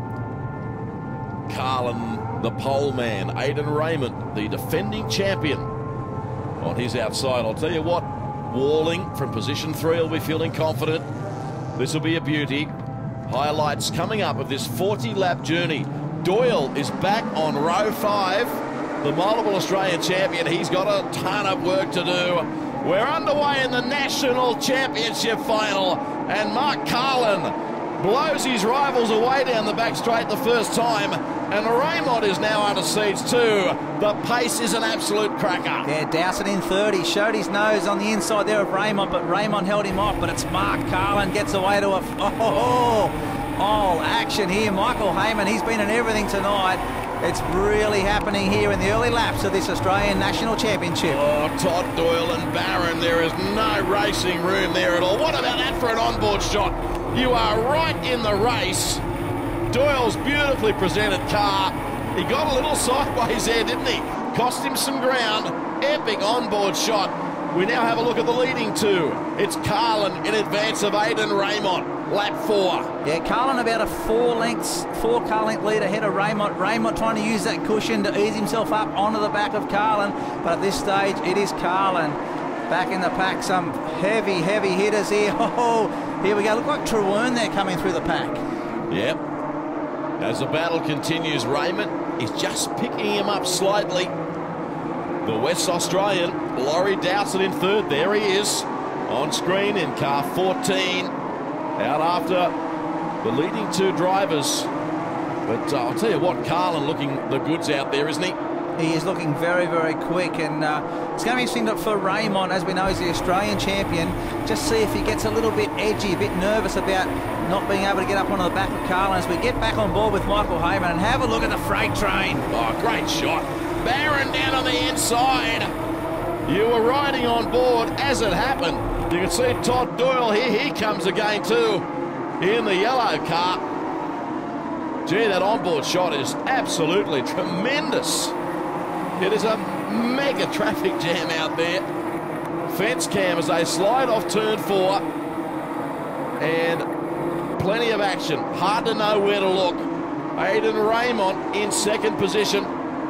Carlin, the pole man, Aidan Raymond, the defending champion, on his outside. I'll tell you what, Walling from position 3 will be feeling confident. This will be a beauty. Highlights coming up of this 40-lap journey. Doyle is back on row 5, the multiple Australian champion. He's got a ton of work to do. We're underway in the National Championship final, and Mark Carlin blows his rivals away down the back straight the first time, and Raymond is now under siege too. The pace is an absolute cracker. Yeah, Dowsett in 30, showed his nose on the inside there of Raymond, but Raymond held him off. But it's Mark Carlin gets away to a action here. Michael Heyman, he's been in everything tonight. It's really happening here in the early laps of this Australian National Championship. Oh, Todd Doyle and Barron, there is no racing room there at all. What about that for an onboard shot? You are right in the race. Doyle's beautifully presented car. He got a little sideways there, didn't he? Cost him some ground. Epic onboard shot. We now have a look at the leading two. It's Carlin in advance of Aidan Raymond, lap 4. Yeah, Carlin about a 4 car length lead ahead of Raymond. Raymond trying to use that cushion to ease himself up onto the back of Carlin. But at this stage, it is Carlin back in the pack. Some heavy hitters here. Oh, here we go. Look like Trewern there coming through the pack. Yep. As the battle continues, Raymond is just picking him up slightly. The West Australian, Laurie Dowsett in third. There he is on screen in car 14. Out after the leading two drivers. But I'll tell you what, Carlin looking the goods out there, isn't he? He is looking very quick, and it's going to be interesting for Raymond, as we know he's the Australian champion, just see if he gets a little bit edgy, a bit nervous about not being able to get up onto the back of Carlin as we get back on board with Michael Heyman and have a look at the freight train. Oh, great shot. Barron down on the inside. You were riding on board as it happened. You can see Todd Doyle here. He comes again too in the yellow car. Gee, that onboard shot is absolutely tremendous. It is a mega traffic jam out there. Fence cam as they slide off turn 4. And plenty of action. Hard to know where to look. Aidan Raymond in second position.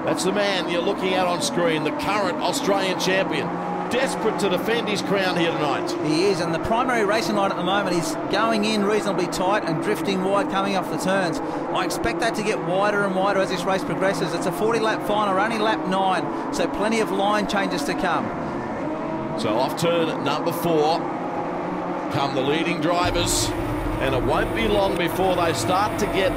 That's the man you're looking at on screen, the current Australian champion. Desperate to defend his crown here tonight. He is, and the primary racing line at the moment is going in reasonably tight and drifting wide coming off the turns. I expect that to get wider and wider as this race progresses. It's a 40-lap final, only lap 9, so plenty of line changes to come. So off turn number 4 come the leading drivers, and it won't be long before they start to get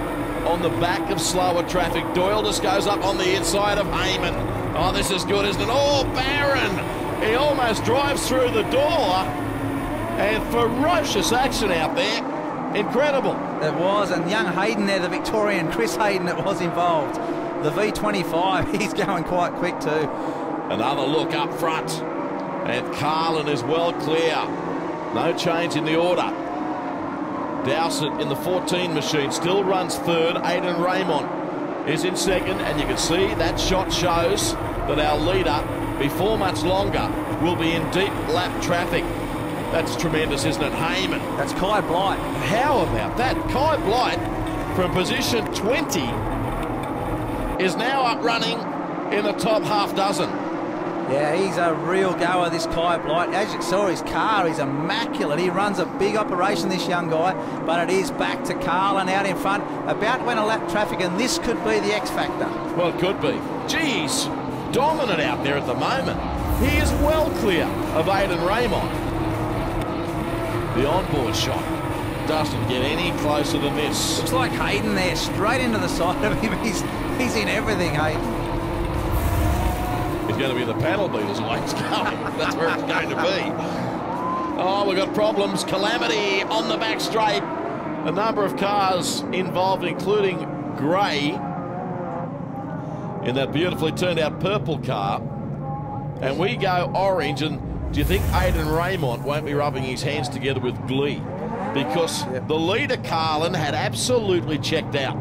on the back of slower traffic. Doyle just goes up on the inside of Heyman. Oh, this is good, isn't it? Oh, Barron! He almost drives through the door, and ferocious action out there. Incredible. It was, and young Hayden there, the Victorian Chris Hayden, that was involved. The V25, he's going quite quick too. Another look up front, and Carlin is well clear. No change in the order. Dowsett in the 14 machine still runs third. Aidan Raymond is in second, and you can see that shot shows that our leader, before much longer, will be in deep lap traffic. That's tremendous, isn't it? Heyman. That's Kai Blight. How about that? Kai Blight from position 20 is now up running in the top half dozen. Yeah, he's a real goer, this Kai Blight. As you saw, his car is immaculate. He runs a big operation, this young guy, but it is back to Carlin out in front, about to enter lap traffic, and this could be the X factor. Well, it could be. Geez, dominant out there at the moment. He is well clear of Aidan Raymond. The onboard shot doesn't get any closer than this. Looks like Hayden there, straight into the side of him. He's in everything, Hayden. He's going to be in the panel beaters the way it's going. That's where it's going to be. Oh, we've got problems. Calamity on the back straight. A number of cars involved, including Gray in that beautifully turned out purple car. And we go orange. And do you think Aidan Raymond won't be rubbing his hands together with glee? Because the leader, Carlin, had absolutely checked out.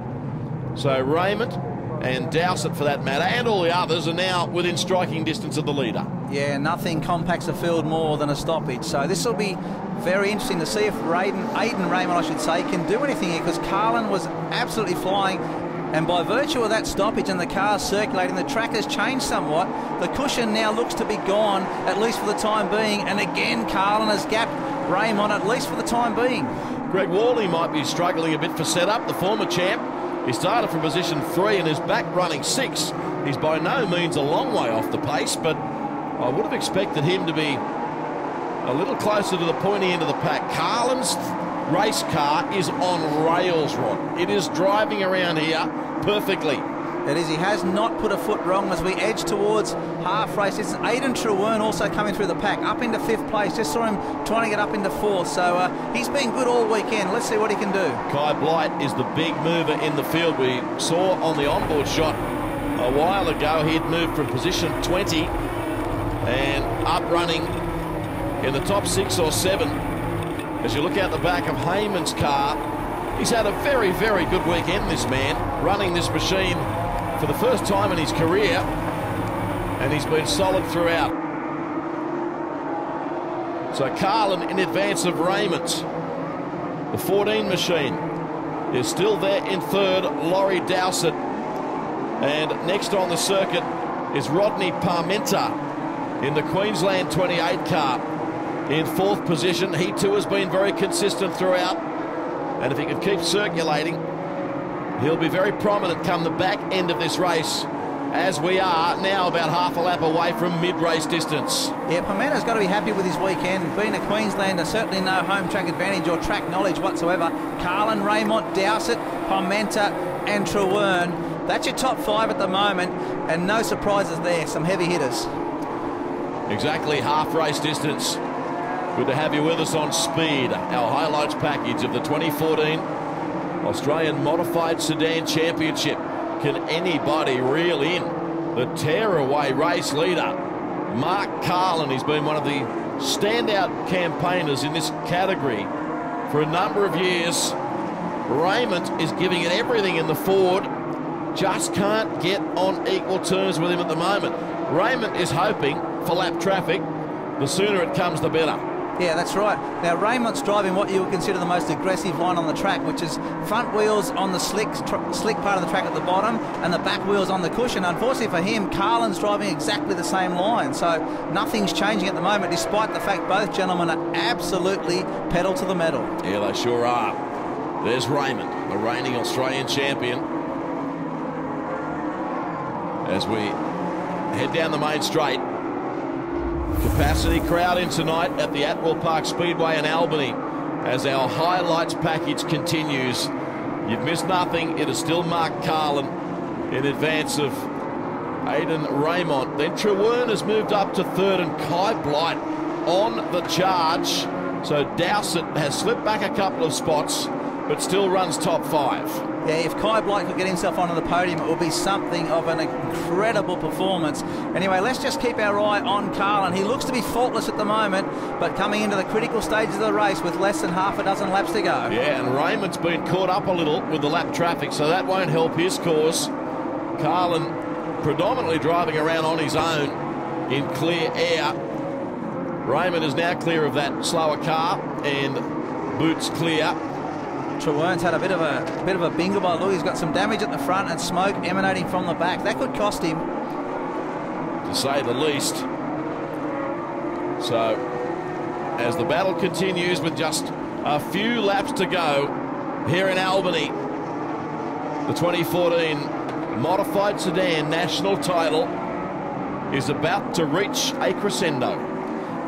So Raymond and Dowsett, for that matter, and all the others are now within striking distance of the leader. Yeah, nothing compacts the field more than a stoppage. So this will be very interesting to see if Aidan Raymond, I should say, can do anything here, because Carlin was absolutely flying. And by virtue of that stoppage and the cars circulating, the track has changed somewhat. The cushion now looks to be gone, at least for the time being. And again, Carlin has gapped Raymond, at least for the time being. Greg Worley might be struggling a bit for setup, the former champ. He started from position 3 and is back running 6. He's by no means a long way off the pace, but I would have expected him to be a little closer to the pointy end of the pack. Carlin's race car is on rails, Rod. It is driving around here perfectly. It is. He has not put a foot wrong as we edge towards half race. This is Aidan Trewern also coming through the pack, up into 5th place. Just saw him trying to get up into 4th. So he's been good all weekend. Let's see what he can do. Kai Blight is the big mover in the field. We saw on the onboard shot a while ago he'd moved from position 20 and up running in the top 6 or 7. As you look out the back of Heyman's car, He's had a very, very good weekend, this man, running this machine for the first time in his career, and he's been solid throughout. So Carlin in advance of Raymond. The 14 machine is still there in third, Laurie Dowsett. And next on the circuit is Rodney Parmenter in the Queensland 28 car in fourth position. He too has been very consistent throughout. And if he can keep circulating, he'll be very prominent come the back end of this race, as we are now about half a lap away from mid-race distance. Yeah, Parmenter's got to be happy with his weekend. Being a Queenslander, certainly no home track advantage or track knowledge whatsoever. Carlin, Raymond, Dowsett, Parmenter and Trewern. That's your top five at the moment, and no surprises there. Some heavy hitters. Exactly half race distance. Good to have you with us on Speed, our highlights package of the 2014 Australian Modified Sedan Championship. Can anybody reel in the tearaway race leader, Mark Carlin? He's been one of the standout campaigners in this category for a number of years. Raymond is giving it everything in the Ford, just can't get on equal terms with him at the moment. Raymond is hoping for lap traffic. The sooner it comes, the better. Yeah, that's right. Now, Raymond's driving what you would consider the most aggressive line on the track, which is front wheels on the slick part of the track at the bottom and the back wheels on the cushion. Unfortunately for him, Carlin's driving exactly the same line, so nothing's changing at the moment, despite the fact both gentlemen are absolutely pedal to the metal. Yeah, they sure are. There's Raymond, the reigning Australian champion. As we head down the main straight. Capacity crowd in tonight at the Atwell Park Speedway in Albany as our highlights package continues. You've missed nothing. It is still Mark Carlin in advance of Aidan Raymond. Then Trewern has moved up to third and Kai Blight on the charge. So Dowsett has slipped back a couple of spots but still runs top five. Yeah, if Kai Blight could get himself onto the podium, it would be something of an incredible performance. Anyway, let's just keep our eye on Carlin. He looks to be faultless at the moment, but coming into the critical stages of the race with less than half a dozen laps to go. Yeah, and Raymond's been caught up a little with the lap traffic, so that won't help his cause. Carlin predominantly driving around on his own in clear air. Raymond is now clear of that slower car and boots clear. Trewern's had a bit of a bingle by Louis. He's got some damage at the front and smoke emanating from the back. That could cost him, to say the least. So, as the battle continues with just a few laps to go here in Albany, the 2014 Modified Sedan National title is about to reach a crescendo.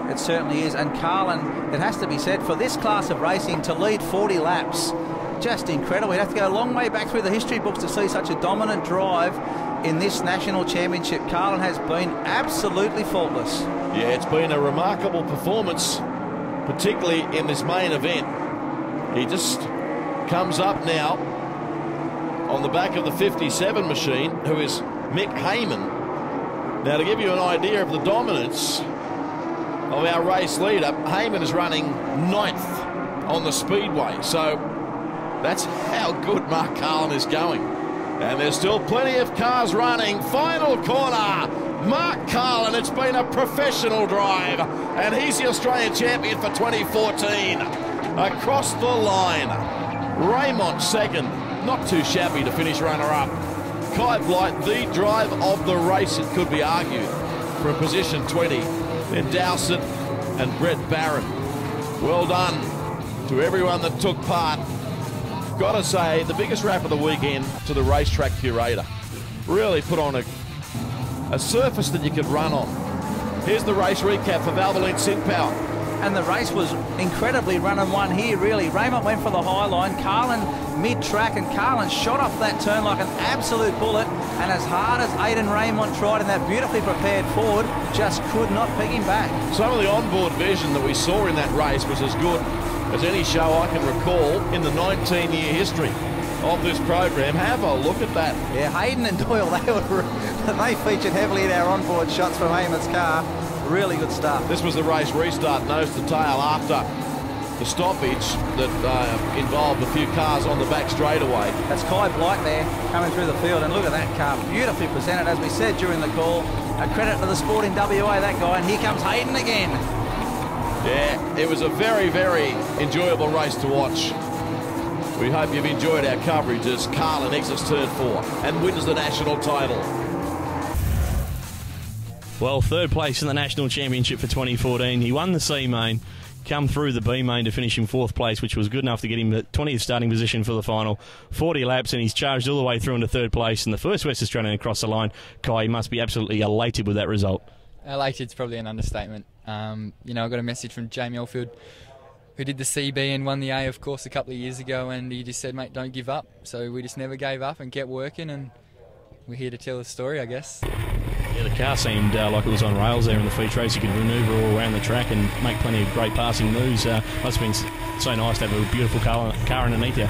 It certainly is, and Carlin, it has to be said, for this class of racing to lead 40 laps, just incredible. You'd have to go a long way back through the history books to see such a dominant drive in this national championship. Carlin has been absolutely faultless. Yeah, it's been a remarkable performance, particularly in this main event. He just comes up now on the back of the 57 machine, who is Mick Heyman. Now, to give you an idea of the dominance of our race leader, Heyman is running 9th on the speedway, so that's how good Mark Carlin is going. And there's still plenty of cars running. Final corner, Mark Carlin. It's been a professional drive, and he's the Australian champion for 2014. Across the line, Raymond second, not too shabby to finish runner-up. Kai Blight, the drive of the race, it could be argued, for a position 20. Then Dowsett and Brett Barron. Well done to everyone that took part. Got to say, the biggest rap of the weekend to the racetrack curator. Really put on a surface that you could run on. Here's the race recap for Valvoline SynPower. And the race was incredibly run and won here, really. Raymond went for the high line, Carlin mid-track, and Carlin shot off that turn like an absolute bullet, and as hard as Aidan Raymond tried in that beautifully prepared Ford, just could not pick him back. Some of the onboard vision that we saw in that race was as good as any show I can recall in the 19-year history of this program. Have a look at that. Yeah, Hayden and Doyle, they featured heavily in our onboard shots from Heyman's car. Really good stuff. This was the race restart, nose to tail, after the stoppage that involved a few cars on the back straightaway. That's Kai Blight there coming through the field, and look at that car, beautifully presented, as we said during the call. A credit to the sport in WA, that guy, and here comes Hayden again. Yeah, it was a very, very enjoyable race to watch. We hope you've enjoyed our coverage as Carlin exits turn 4 and wins the national title. Well, third place in the National Championship for 2014. He won the C main, come through the B main to finish in 4th place, which was good enough to get him the 20th starting position for the final. 40 laps, and he's charged all the way through into 3rd place. And the first West Australian across the line, Kai, must be absolutely elated with that result. Elated's probably an understatement. You know, I got a message from Jamie Alfield, who did the CB and won the A, of course, a couple of years ago, and he just said, mate, don't give up. So we just never gave up and kept working, and we're here to tell the story, I guess. Yeah, the car seemed like it was on rails there in the feature race. You could manoeuvre all around the track and make plenty of great passing moves. Must have been so nice to have a beautiful car underneath you.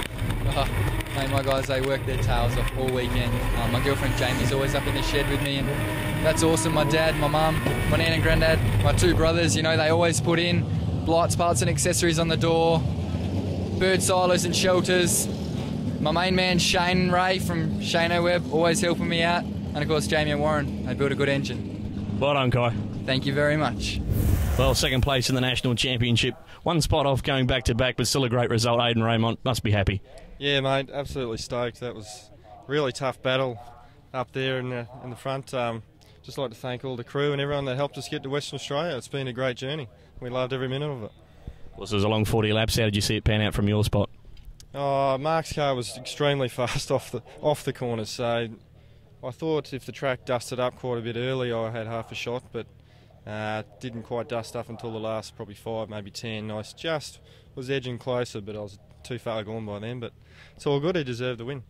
Mate, my guys, they work their tails off all weekend. My girlfriend Jamie's always up in the shed with me, and that's awesome. My dad, my mum, my nan and granddad, my 2 brothers, you know, they always put in lights, parts and accessories on the door, bird silos and shelters. My main man Shane and Ray from Shano Webb always helping me out, and of course Jamie and Warren. They built a good engine. Well done, Kai. Thank you very much. Well, 2nd place in the National Championship. 1 spot off going back to back, but still a great result. Aidan Raymond must be happy. Yeah, mate, absolutely stoked. That was a really tough battle up there in the front. Just like to thank all the crew and everyone that helped us get to Western Australia. It's been a great journey. We loved every minute of it. Well, so it was a long 40 laps. How did you see it pan out from your spot? Oh, Mark's car was extremely fast off the corners, so I thought if the track dusted up quite a bit early, I had half a shot, but didn't quite dust up until the last probably 5, maybe 10. I just was edging closer, but I was too far gone by then. But it's all good. He deserved the win.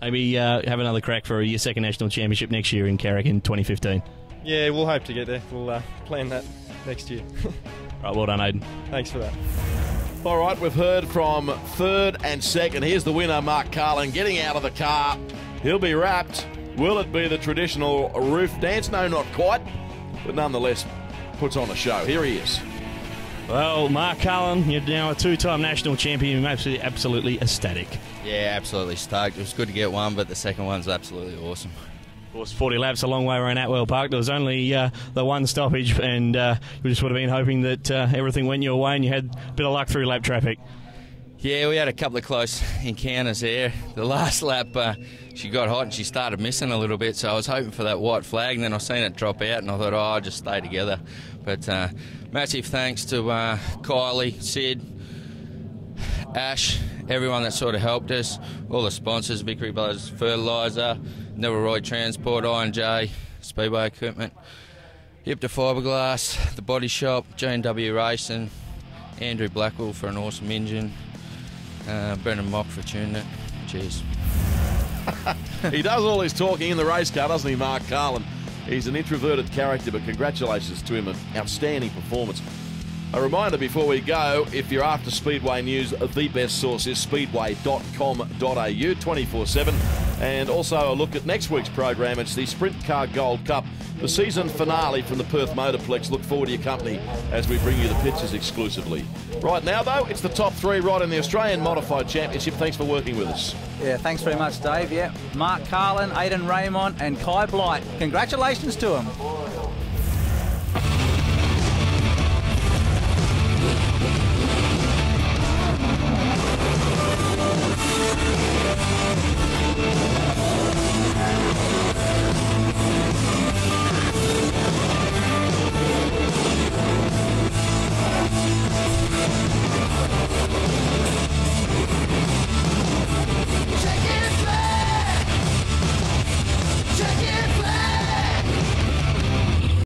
Maybe have another crack for your 2nd National Championship next year in Carrick in 2015. Yeah, we'll hope to get there. We'll plan that next year. Right, well done, Aidan. Thanks for that. All right, we've heard from 3rd and 2nd. Here's the winner, Mark Carlin, getting out of the car. He'll be wrapped. Will it be the traditional roof dance? No, not quite, but nonetheless puts on a show. Here he is. Well, Mark Carlin, you're now a 2-time national champion. You're absolutely ecstatic. Yeah, absolutely stoked. It was good to get one, but the second one's absolutely awesome. Of course, 40 laps a long way around Atwell Park. There was only the 1 stoppage, and you just would have been hoping that everything went your way and you had a bit of luck through lap traffic. Yeah, we had a couple of close encounters there. The last lap, she got hot and she started missing a little bit, so I was hoping for that white flag, and then I seen it drop out, and I thought, I'll just stay together. But massive thanks to Kylie, Sid, Ash, everyone that sort of helped us, all the sponsors, Vickery Brothers Fertiliser, Nevilleroy Transport, I&J, Speedway Equipment, Hip to Fiberglass, The Body Shop, J&W Racing, Andrew Blackwell for an awesome engine, Brendan Mock for tuning it. Cheers. He does all his talking in the race car, doesn't he, Mark Carlin? He's an introverted character, but congratulations to him. An outstanding performance. A reminder before we go, if you're after Speedway news, the best source is speedway.com.au 24/7. And also a look at next week's program. It's the Sprint Car Gold Cup, the season finale from the Perth Motorplex. Look forward to your company as we bring you the pictures exclusively. Right now, though, it's the top 3 right in the Australian Modified Championship. Thanks for working with us. Yeah, thanks very much, Dave. Yeah, Mark Carlin, Aidan Raymond and Kai Blight. Congratulations to them.